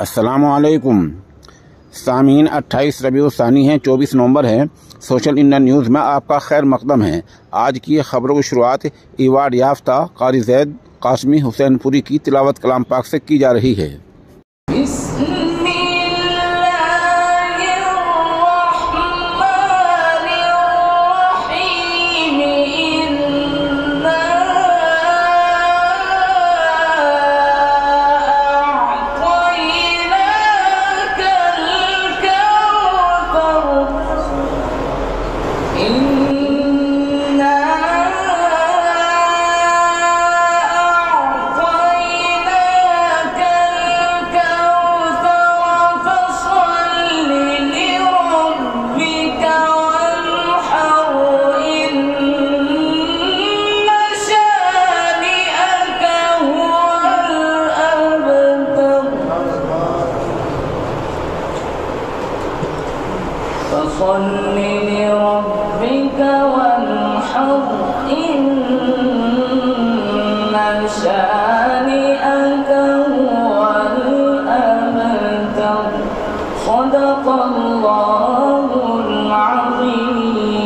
अस्सलामुअलैकुम सामीन 28 रबीउल-सानी है, 24 नवंबर है। सोशल इंडिया न्यूज़ में आपका खैर मकदम है। आज की खबरों की शुरुआत अवार्ड याफ्ता कारी ज़ैद कासमी हुसैनपुरी की तिलावत कलाम पाक से की जा रही है। فصل لربك وانحر إن شانئك هو الأبتر صدق الله العظيم.